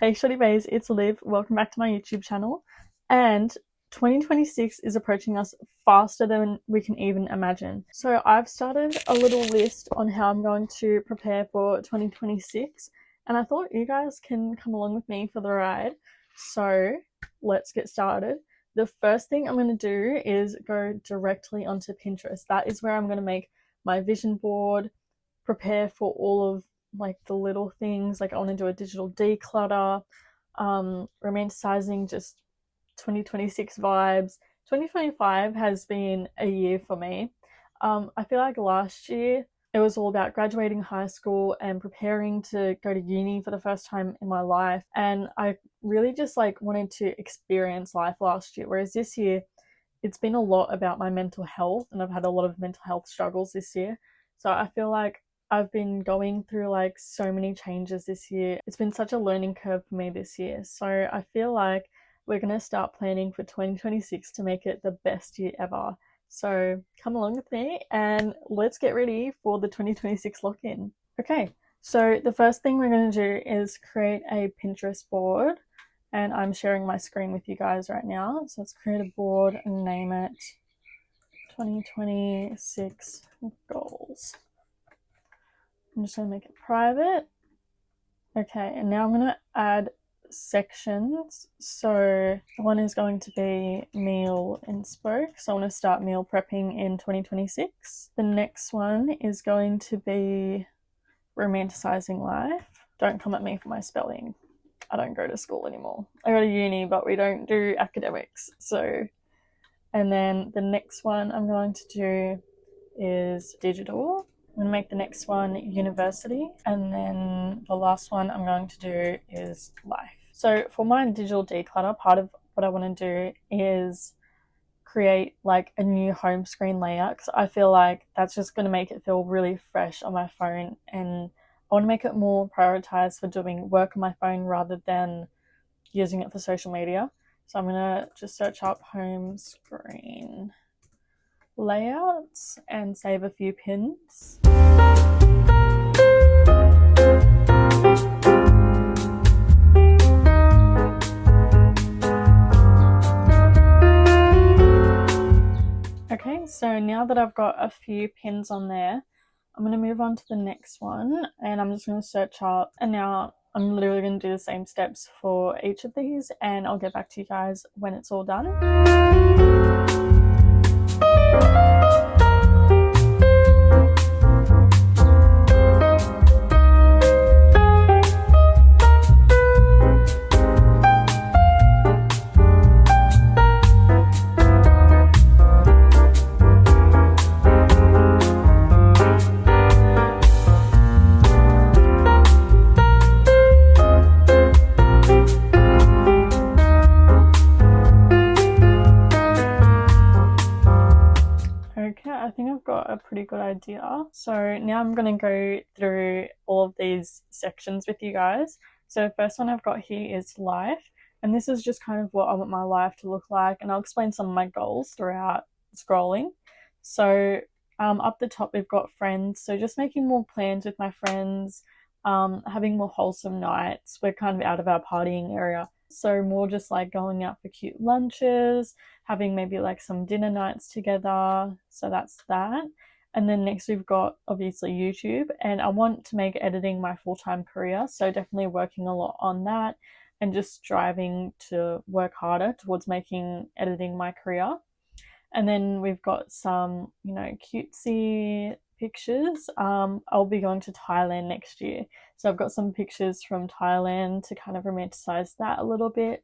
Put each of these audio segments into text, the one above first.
Hey Shawty Bays, it's Liv. Welcome back to my YouTube channel. And 2026 is approaching us faster than we can even imagine. So I've started a little list on how I'm going to prepare for 2026, and I thought you guys can come along with me for the ride. So let's get started. The first thing I'm going to do is go directly onto Pinterest. That is where I'm going to make my vision board, prepare for all of like the little things. Like I want to do a digital declutter, romanticizing just 2026 vibes. 2025 has been a year for me. I feel like last year it was all about graduating high school and preparing to go to uni for the first time in my life, and I really just like wanted to experience life last year, whereas this year it's been a lot about my mental health, and I've had a lot of mental health struggles this year. So I feel like I've been going through like so many changes this year. It's been such a learning curve for me this year. So I feel like we're going to start planning for 2026 to make it the best year ever. So come along with me and let's get ready for the 2026 lock-in. Okay, so the first thing we're going to do is create a Pinterest board, and I'm sharing my screen with you guys right now. So let's create a board and name it 2026 goals. I'm just going to make it private. Okay, and now I'm going to add sections. So one is going to be meal inspo, so I want to start meal prepping in 2026. The next one is going to be romanticizing life. Don't come at me for my spelling. I don't go to school anymore. I go to uni, but we don't do academics. So, and then the next one I'm going to do is digital. I'm going to make the next one university, and then the last one I'm going to do is life. So for my digital declutter, part of what I want to do is create like a new home screen layout, because I feel like that's just going to make it feel really fresh on my phone, and I want to make it more prioritized for doing work on my phone rather than using it for social media. So I'm going to just search up home screen layouts and save a few pins. Okay, so now that I've got a few pins on there, I'm going to move on to the next one, and I'm just going to search up, and now I'm literally going to do the same steps for each of these, and I'll get back to you guys when it's all done. I think I've got a pretty good idea. So now I'm going to go through all of these sections with you guys. So the first one I've got here is life, and this is just kind of what I want my life to look like, and I'll explain some of my goals throughout scrolling. So up the top we've got friends, so just making more plans with my friends, having more wholesome nights. We're kind of out of our partying area, so more just like going out for cute lunches, having maybe like some dinner nights together. So that's that. And then next we've got obviously YouTube, and I want to make editing my full-time career, so definitely working a lot on that and just striving to work harder towards making editing my career. And then we've got some, you know, cutesy pictures. I'll be going to Thailand next year, so I've got some pictures from Thailand to kind of romanticize that a little bit,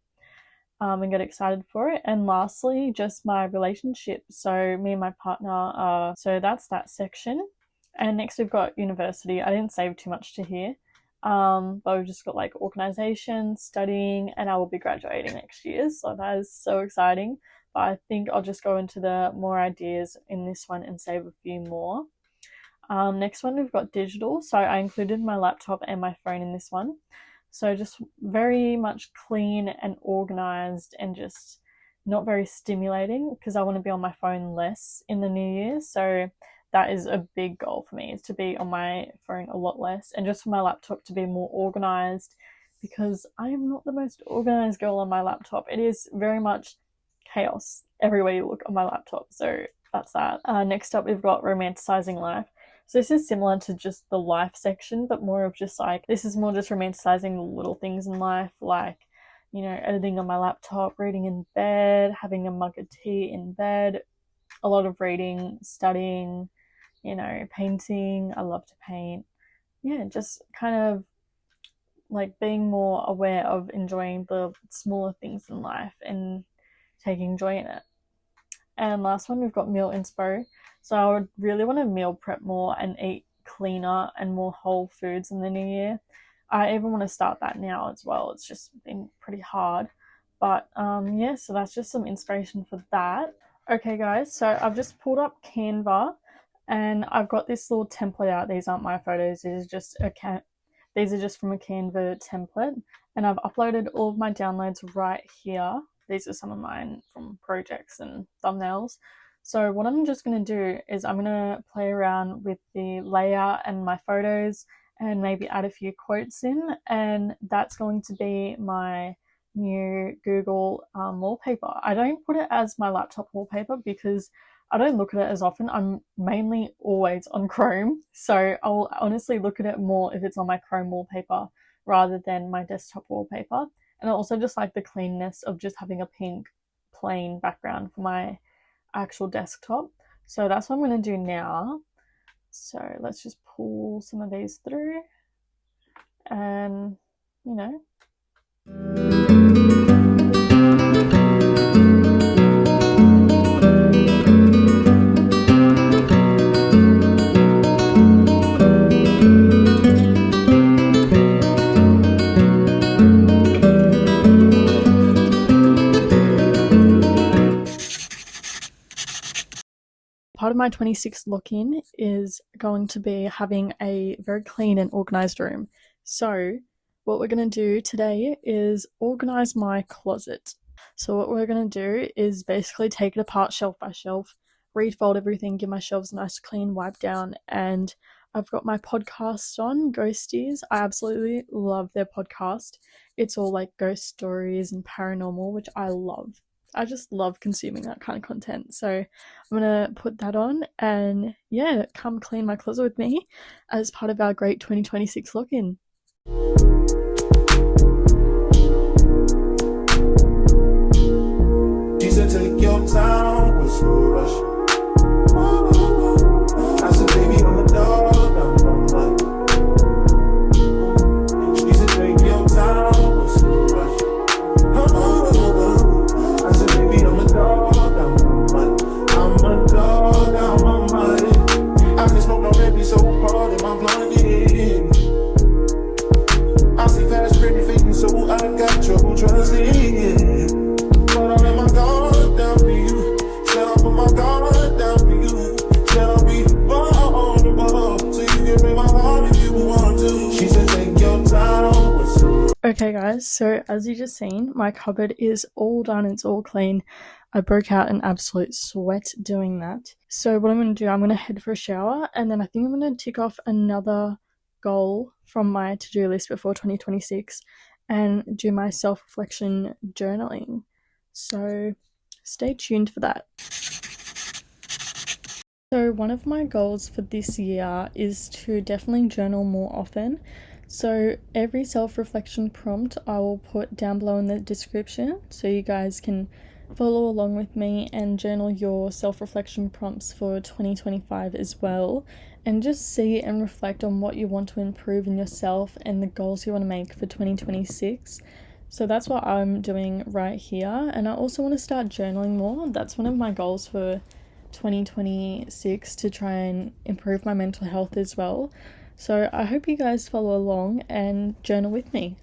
and get excited for it. And lastly, just my relationship, so me and my partner so that's that section. And next we've got university. I didn't save too much to here, but we've just got like organization, studying, and I will be graduating next year, so that is so exciting. But I think I'll just go into the more ideas in this one and save a few more. Next one we've got digital, so I included my laptop and my phone in this one. So just very much clean and organized, and just not very stimulating, because I want to be on my phone less in the new year. So that is a big goal for me, is to be on my phone a lot less, and just for my laptop to be more organized, because I am not the most organized girl on my laptop. It is very much chaos everywhere you look on my laptop. So that's that. Next up, we've got romanticizing life. So this is similar to just the life section, but more of just like, this is more just romanticizing the little things in life, like, you know, editing on my laptop, reading in bed, having a mug of tea in bed, a lot of reading, studying, you know, painting. I love to paint. Yeah, just kind of like being more aware of enjoying the smaller things in life and taking joy in it. And last one, we've got meal inspo. So I would really want to meal prep more and eat cleaner and more whole foods in the new year. I even want to start that now as well. It's just been pretty hard. But yeah, so that's just some inspiration for that. Okay guys, so I've just pulled up Canva and I've got this little template out. These aren't my photos. These are just from a Canva template, and I've uploaded all of my downloads right here. These are some of mine from projects and thumbnails. So what I'm just going to do is I'm going to play around with the layout and my photos and maybe add a few quotes in, and that's going to be my new Google wallpaper. I don't put it as my laptop wallpaper because I don't look at it as often. I'm mainly always on Chrome, so I'll honestly look at it more if it's on my Chrome wallpaper rather than my desktop wallpaper. And I also just like the cleanness of just having a pink plain background for my actual desktop. So that's what I'm going to do now. So let's just pull some of these through and, you know. Part of my 26th lock-in is going to be having a very clean and organized room. So what we're going to do today is organize my closet. So what we're going to do is basically take it apart shelf by shelf, refold everything, give my shelves a nice clean wipe down, and I've got my podcast on, Ghosties. I absolutely love their podcast. It's all like ghost stories and paranormal, which I love. I just love consuming that kind of content. So I'm going to put that on and yeah, come clean my closet with me as part of our great 2026 lock-in. She said take your time, what's no rush? I said baby I'm a dog, I'm on my. She said take your time, what's no rush? I said baby I'm a dog, I'm a dog, I'm on my. I can smoke already so hard in my blunt, yeah. I see fast pretty feet so I got trouble trusting, yeah. But I let my guard down for you. Said I put my guard down for you. Said I'll be vulnerable, so you can break my heart if you want to. She said take your time. Okay guys, so as you just seen, my cupboard is all done, it's all clean. I broke out an absolute sweat doing that. So what I'm going to do, I'm going to head for a shower, and then I think I'm going to tick off another goal from my to-do list before 2026 and do my self-reflection journaling. So stay tuned for that. So one of my goals for this year is to definitely journal more often. So every self-reflection prompt I will put down below in the description so you guys can follow along with me and journal your self-reflection prompts for 2025 as well, and just see and reflect on what you want to improve in yourself and the goals you want to make for 2026. So that's what I'm doing right here, and I also want to start journaling more. That's one of my goals for 2026, to try and improve my mental health as well. So I hope you guys follow along and journal with me.